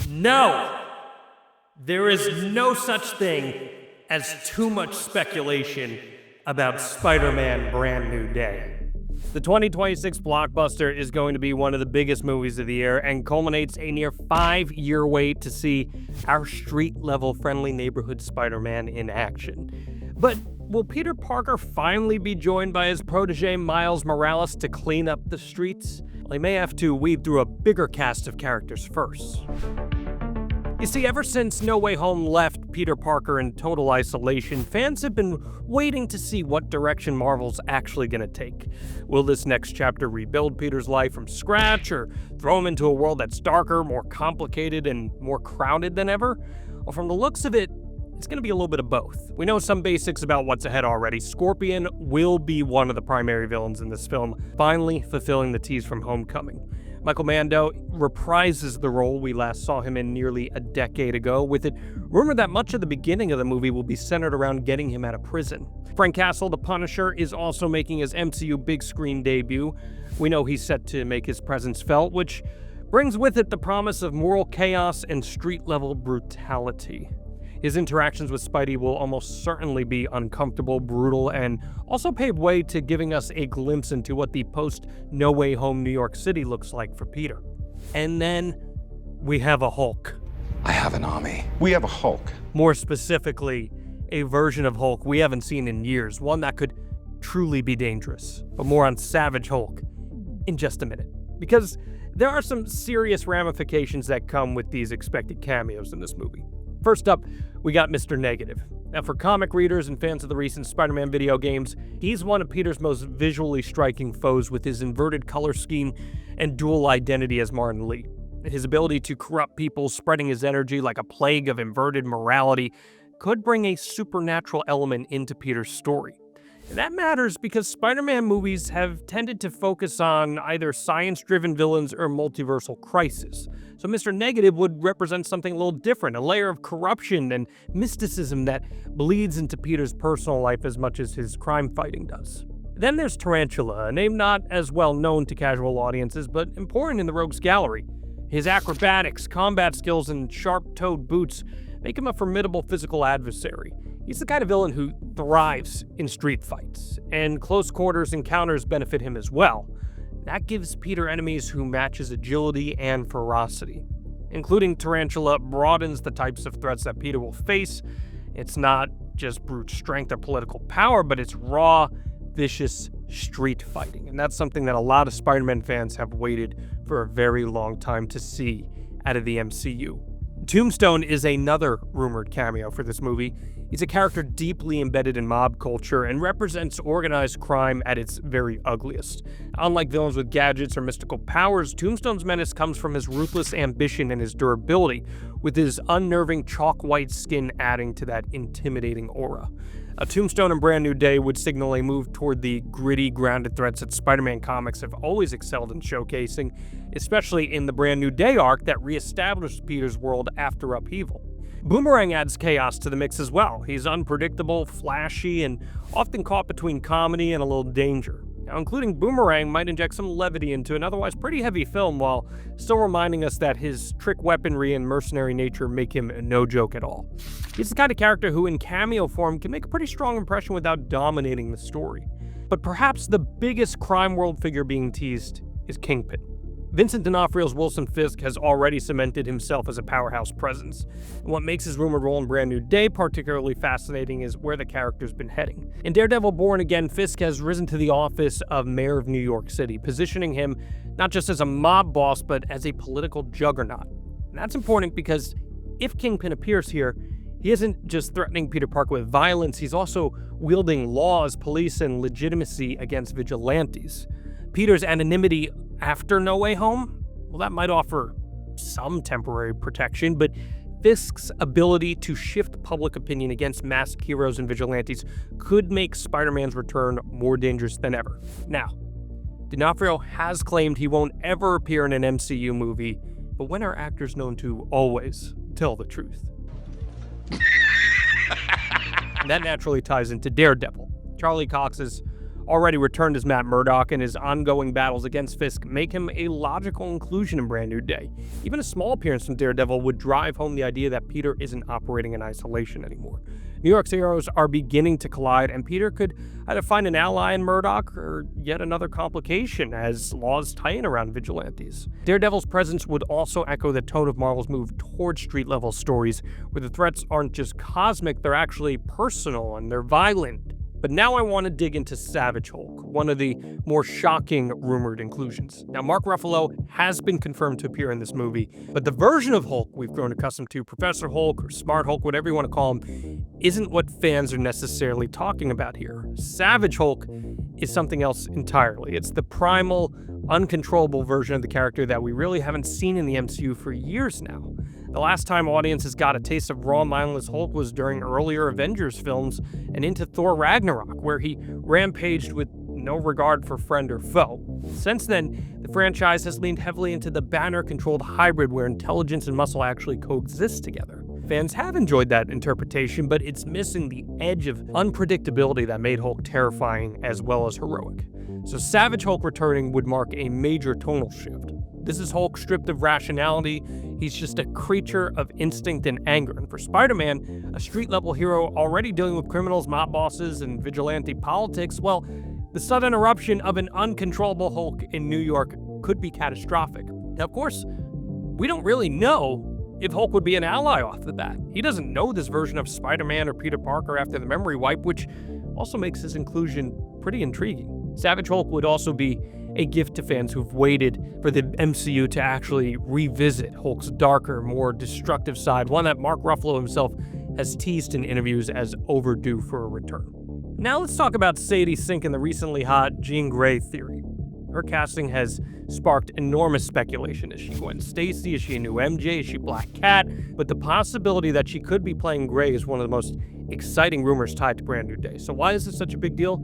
No! There is no such thing as too much speculation about Spider-Man Brand New Day. The 2026 blockbuster is going to be one of the biggest movies of the year and culminates a near 5-year wait to see our street-level friendly neighborhood Spider-Man in action. But will Peter Parker finally be joined by his protege Miles Morales to clean up the streets? Well, he may have to weed through a bigger cast of characters first. You see, ever since No Way Home left Peter Parker in total isolation, fans have been waiting to see what direction Marvel's actually going to take. Will this next chapter rebuild Peter's life from scratch, or throw him into a world that's darker, more complicated, and more crowded than ever? Well, from the looks of it, it's going to be a little bit of both. We know some basics about what's ahead already. Scorpion will be one of the primary villains in this film, finally fulfilling the tease from Homecoming. Michael Mando reprises the role we last saw him in nearly a decade ago, with it rumored that much of the beginning of the movie will be centered around getting him out of prison. Frank Castle, the Punisher, is also making his MCU big screen debut. We know he's set to make his presence felt, which brings with it the promise of moral chaos and street-level brutality. His interactions with Spidey will almost certainly be uncomfortable, brutal, and also pave way to giving us a glimpse into what the post-No Way Home New York City looks like for Peter. And then we have a Hulk. I have an army. We have a Hulk. More specifically, a version of Hulk we haven't seen in years, one that could truly be dangerous. But more on Savage Hulk in just a minute, because there are some serious ramifications that come with these expected cameos in this movie. First up, we got Mr. Negative. Now, for comic readers and fans of the recent Spider-Man video games, he's one of Peter's most visually striking foes with his inverted color scheme and dual identity as Martin Lee. His ability to corrupt people, spreading his energy like a plague of inverted morality, could bring a supernatural element into Peter's story. And that matters because Spider-Man movies have tended to focus on either science-driven villains or multiversal crisis. So Mr. Negative would represent something a little different, a layer of corruption and mysticism that bleeds into Peter's personal life as much as his crime fighting does. Then there's Tarantula, a name not as well known to casual audiences, but important in the Rogues Gallery. His acrobatics, combat skills, and sharp-toed boots make him a formidable physical adversary. He's the kind of villain who thrives in street fights, and close quarters encounters benefit him as well. That gives Peter enemies who match his agility and ferocity. Including Tarantula broadens the types of threats that Peter will face. It's not just brute strength or political power, but it's raw, vicious street fighting. And that's something that a lot of Spider-Man fans have waited for a very long time to see out of the MCU. Tombstone is another rumored cameo for this movie. He's a character deeply embedded in mob culture and represents organized crime at its very ugliest. Unlike villains with gadgets or mystical powers, Tombstone's menace comes from his ruthless ambition and his durability, with his unnerving chalk-white skin adding to that intimidating aura. A Tombstone and Brand New Day would signal a move toward the gritty, grounded threats that Spider-Man comics have always excelled in showcasing, especially in the Brand New Day arc that reestablished Peter's world after upheaval. Boomerang adds chaos to the mix as well. He's unpredictable, flashy, and often caught between comedy and a little danger. Now, including Boomerang might inject some levity into an otherwise pretty heavy film while still reminding us that his trick weaponry and mercenary nature make him no joke at all. He's the kind of character who in cameo form can make a pretty strong impression without dominating the story. But perhaps the biggest crime world figure being teased is Kingpin. Vincent D'Onofrio's Wilson Fisk has already cemented himself as a powerhouse presence. And what makes his rumored role in Brand New Day particularly fascinating is where the character's been heading. In Daredevil Born Again, Fisk has risen to the office of Mayor of New York City, positioning him not just as a mob boss, but as a political juggernaut. And that's important because if Kingpin appears here, he isn't just threatening Peter Parker with violence, he's also wielding laws, police, and legitimacy against vigilantes. Peter's anonymity after No Way Home? Well, that might offer some temporary protection, but Fisk's ability to shift public opinion against masked heroes and vigilantes could make Spider-Man's return more dangerous than ever. Now, D'Onofrio has claimed he won't ever appear in an MCU movie, but when are actors known to always tell the truth? That naturally ties into Daredevil. Charlie Cox's already returned as Matt Murdock, and his ongoing battles against Fisk make him a logical inclusion in Brand New Day. Even a small appearance from Daredevil would drive home the idea that Peter isn't operating in isolation anymore. New York's heroes are beginning to collide, and Peter could either find an ally in Murdock or yet another complication as laws tighten around vigilantes. Daredevil's presence would also echo the tone of Marvel's move towards street-level stories, where the threats aren't just cosmic, they're actually personal and they're violent. But now I want to dig into Savage Hulk, one of the more shocking rumored inclusions. Now, Mark Ruffalo has been confirmed to appear in this movie, but the version of Hulk we've grown accustomed to, Professor Hulk or Smart Hulk, whatever you want to call him, isn't what fans are necessarily talking about here. Savage Hulk is something else entirely. It's the primal, uncontrollable version of the character that we really haven't seen in the MCU for years now. The last time audiences got a taste of raw, mindless Hulk was during earlier Avengers films and into Thor Ragnarok, where he rampaged with no regard for friend or foe. Since then, the franchise has leaned heavily into the Banner-controlled hybrid where intelligence and muscle actually coexist together. Fans have enjoyed that interpretation, but it's missing the edge of unpredictability that made Hulk terrifying as well as heroic. So Savage Hulk returning would mark a major tonal shift. This is Hulk stripped of rationality. He's just a creature of instinct and anger. And for Spider-Man, a street-level hero already dealing with criminals, mob bosses, and vigilante politics, well, the sudden eruption of an uncontrollable Hulk in New York could be catastrophic. Now, of course, we don't really know if Hulk would be an ally off the bat. He doesn't know this version of Spider-Man or Peter Parker after the memory wipe, which also makes his inclusion pretty intriguing. Savage Hulk would also be a gift to fans who've waited for the MCU to actually revisit Hulk's darker, more destructive side, one that Mark Ruffalo himself has teased in interviews as overdue for a return. Now let's talk about Sadie Sink and the recently hot Jean Grey theory. Her casting has sparked enormous speculation. Is she Gwen Stacy? Is she a new MJ? Is she Black Cat? But the possibility that she could be playing Grey is one of the most exciting rumors tied to Brand New Day. So why is this such a big deal?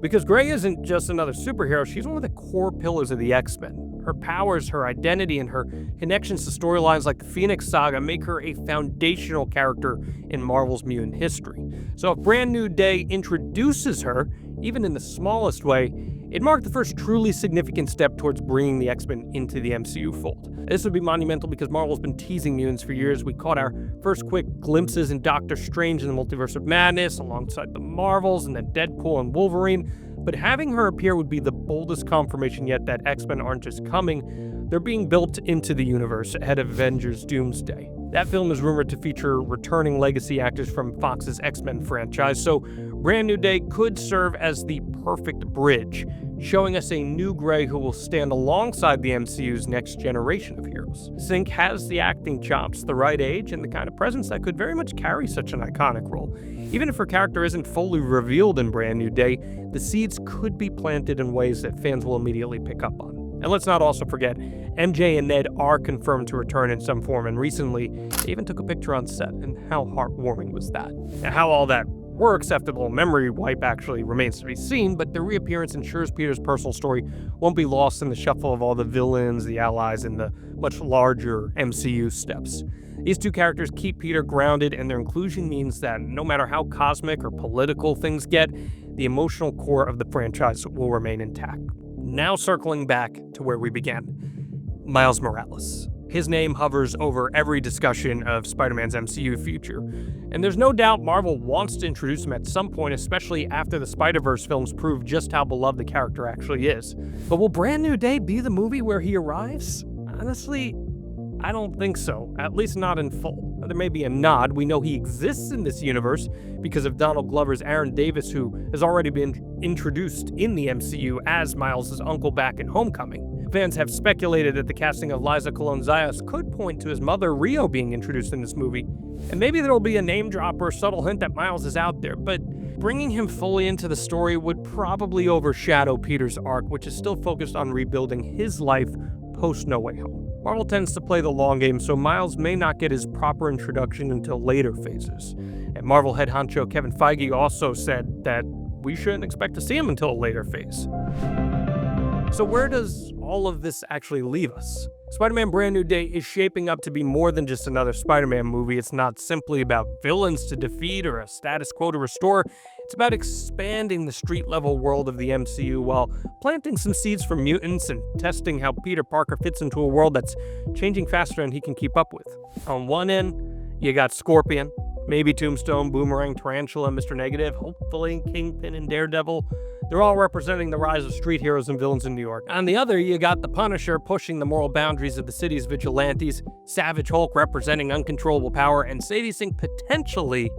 Because Grey isn't just another superhero, she's one of the core pillars of the X-Men. Her powers, her identity, and her connections to storylines like the Phoenix Saga make her a foundational character in Marvel's mutant history. So if Brand New Day introduces her, even in the smallest way, it marked the first truly significant step towards bringing the X-Men into the MCU fold. This would be monumental because Marvel's been teasing mutants for years. We caught our first quick glimpses in Doctor Strange and the Multiverse of Madness alongside the Marvels and then Deadpool and Wolverine. But having her appear would be the boldest confirmation yet that X-Men aren't just coming, they're being built into the universe ahead of Avengers Doomsday. That film is rumored to feature returning legacy actors from Fox's X-Men franchise, so Brand New Day could serve as the perfect bridge, showing us a new Grey who will stand alongside the MCU's next generation of heroes. Sink has the acting chops, the right age, and the kind of presence that could very much carry such an iconic role. Even if her character isn't fully revealed in Brand New Day, the seeds could be planted in ways that fans will immediately pick up on. And let's not also forget, MJ and Ned are confirmed to return in some form, and recently, they even took a picture on set, and how heartwarming was that? Now, how all that works after the little memory wipe actually remains to be seen, but the reappearance ensures Peter's personal story won't be lost in the shuffle of all the villains, the allies, and the much larger MCU steps. These two characters keep Peter grounded, and their inclusion means that no matter how cosmic or political things get, the emotional core of the franchise will remain intact. Now circling back to where we began, Miles Morales. His name hovers over every discussion of Spider-Man's MCU future, and there's no doubt Marvel wants to introduce him at some point, especially after the Spider-Verse films prove just how beloved the character actually is. But will Brand New Day be the movie where he arrives? Honestly, I don't think so, at least not in full. There may be a nod. We know he exists in this universe because of Donald Glover's Aaron Davis, who has already been introduced in the MCU as Miles' uncle back in Homecoming. Fans have speculated that the casting of Liza Colon-Zayas could point to his mother, Rio, being introduced in this movie. And maybe there'll be a name drop or a subtle hint that Miles is out there, but bringing him fully into the story would probably overshadow Peter's arc, which is still focused on rebuilding his life post No Way Home. Marvel tends to play the long game, so Miles may not get his proper introduction until later phases. And Marvel head honcho Kevin Feige also said that we shouldn't expect to see him until a later phase. So where does all of this actually leave us? Spider-Man Brand New Day is shaping up to be more than just another Spider-Man movie. It's not simply about villains to defeat or a status quo to restore. It's about expanding the street-level world of the MCU while planting some seeds for mutants and testing how Peter Parker fits into a world that's changing faster than he can keep up with. On one end, you got Scorpion, maybe Tombstone, Boomerang, Tarantula, Mr. Negative, hopefully Kingpin and Daredevil. They're all representing the rise of street heroes and villains in New York. On the other, you got the Punisher pushing the moral boundaries of the city's vigilantes, Savage Hulk representing uncontrollable power, and Sadie Sink potentially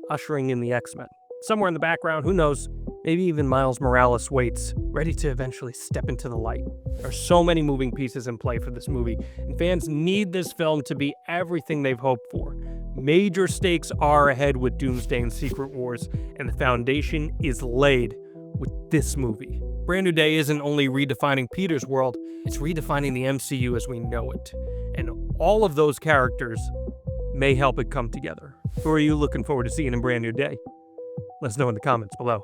ushering in the X-Men. Somewhere in the background, who knows, maybe even Miles Morales waits, ready to eventually step into the light. There are so many moving pieces in play for this movie, and fans need this film to be everything they've hoped for. Major stakes are ahead with Doomsday and Secret Wars, and the foundation is laid with this movie. Brand New Day isn't only redefining Peter's world, it's redefining the MCU as we know it. And all of those characters may help it come together. Who are you looking forward to seeing in Brand New Day? Let us know in the comments below.